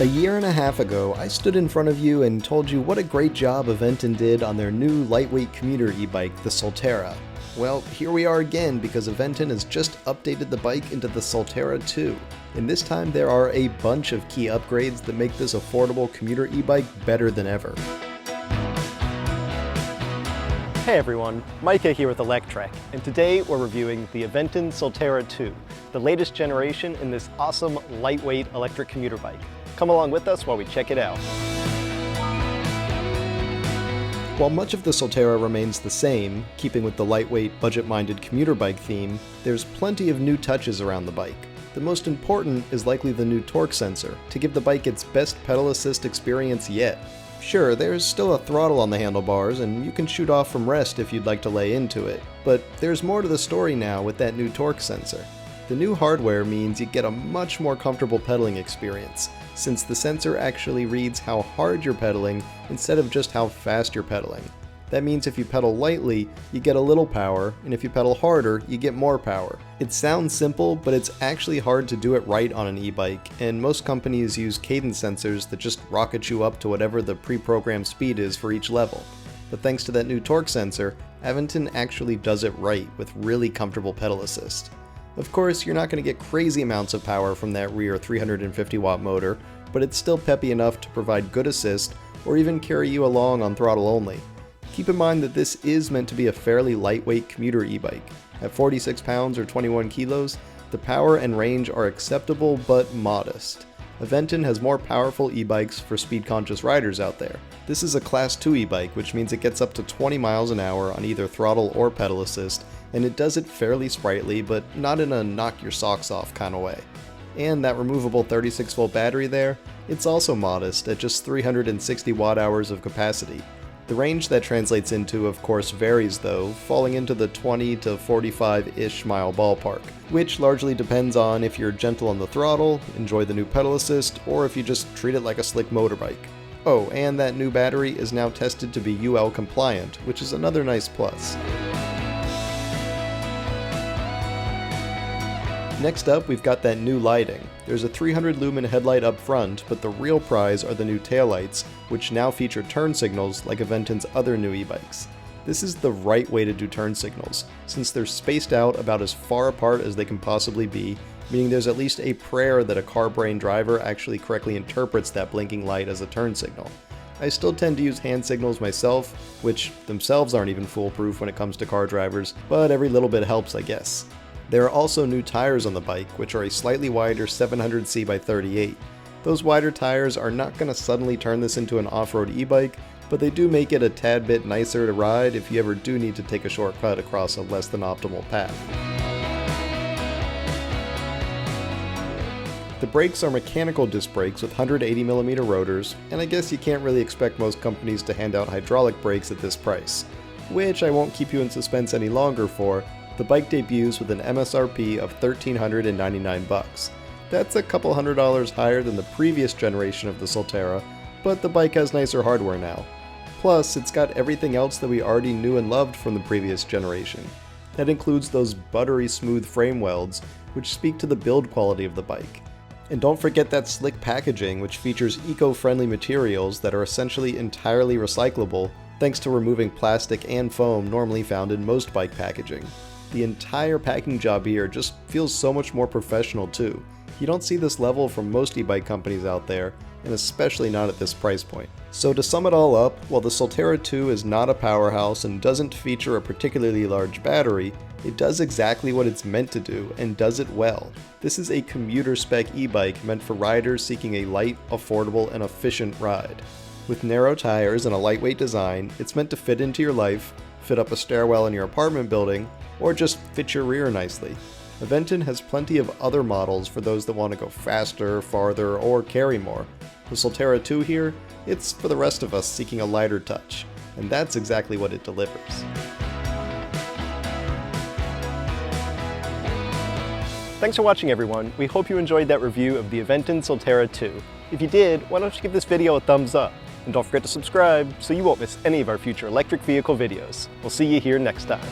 A year and a half ago, I stood in front of you and told you what a great job Aventon did on their new lightweight commuter e-bike, the Soltera. Well, here we are again because Aventon has just updated the bike into the Soltera.2, and this time there are a bunch of key upgrades that make this affordable commuter e-bike better than ever. Hey everyone, Micah here with Electrek, and today we're reviewing the Aventon Soltera.2, the latest generation in this awesome lightweight electric commuter bike. Come along with us while we check it out. While much of the Soltera remains the same, keeping with the lightweight, budget-minded commuter bike theme, there's plenty of new touches around the bike. The most important is likely the new torque sensor, to give the bike its best pedal assist experience yet. Sure, there's still a throttle on the handlebars, and you can shoot off from rest if you'd like to lay into it, but there's more to the story now with that new torque sensor. The new hardware means you get a much more comfortable pedaling experience, since the sensor actually reads how hard you're pedaling instead of just how fast you're pedaling. That means if you pedal lightly, you get a little power, and if you pedal harder, you get more power. It sounds simple, but it's actually hard to do it right on an e-bike, and most companies use cadence sensors that just rocket you up to whatever the pre-programmed speed is for each level. But thanks to that new torque sensor, Aventon actually does it right with really comfortable pedal assist. Of course, you're not going to get crazy amounts of power from that rear 350 watt motor, but it's still peppy enough to provide good assist or even carry you along on throttle only. Keep in mind that this is meant to be a fairly lightweight commuter e-bike. At 46 pounds or 21 kilos, the power and range are acceptable but modest. Aventon has more powerful e-bikes for speed-conscious riders out there. This is a Class 2 e-bike, which means it gets up to 20 miles an hour on either throttle or pedal assist, and it does it fairly sprightly, but not in a knock-your-socks-off kind of way. And that removable 36-volt battery there, it's also modest at just 360 watt-hours of capacity. The range that translates into, of course, varies though, falling into the 20 to 45-ish mile ballpark, which largely depends on if you're gentle on the throttle, enjoy the new pedal assist, or if you just treat it like a slick motorbike. Oh, and that new battery is now tested to be UL compliant, which is another nice plus. Next up, we've got that new lighting. There's a 300 lumen headlight up front, but the real prize are the new taillights, which now feature turn signals like Aventon's other new e-bikes. This is the right way to do turn signals, since they're spaced out about as far apart as they can possibly be, meaning there's at least a prayer that a car-brained driver actually correctly interprets that blinking light as a turn signal. I still tend to use hand signals myself, which themselves aren't even foolproof when it comes to car drivers, but every little bit helps, I guess. There are also new tires on the bike, which are a slightly wider 700C by 38. Those wider tires are not going to suddenly turn this into an off-road e-bike, but they do make it a tad bit nicer to ride if you ever do need to take a shortcut across a less than optimal path. The brakes are mechanical disc brakes with 180mm rotors, and I guess you can't really expect most companies to hand out hydraulic brakes at this price, which I won't keep you in suspense any longer for. The bike debuts with an MSRP of $1,399. That's a couple $100 higher than the previous generation of the Soltera, but the bike has nicer hardware now. Plus, it's got everything else that we already knew and loved from the previous generation. That includes those buttery smooth frame welds, which speak to the build quality of the bike. And don't forget that slick packaging, which features eco-friendly materials that are essentially entirely recyclable, thanks to removing plastic and foam normally found in most bike packaging. The entire packing job here just feels so much more professional too. You don't see this level from most e-bike companies out there, and especially not at this price point. So to sum it all up, while the Soltera.2 is not a powerhouse and doesn't feature a particularly large battery, it does exactly what it's meant to do, and does it well. This is a commuter spec e-bike meant for riders seeking a light, affordable, and efficient ride. With narrow tires and a lightweight design, it's meant to fit into your life, fit up a stairwell in your apartment building, or just fit your rear nicely. Aventon has plenty of other models for those that want to go faster, farther, or carry more. The Soltera.2 here, it's for the rest of us seeking a lighter touch, and that's exactly what it delivers. Thanks for watching everyone. We hope you enjoyed that review of the Aventon Soltera.2. If you did, why don't you give this video a thumbs up? And don't forget to subscribe so you won't miss any of our future electric vehicle videos. We'll see you here next time.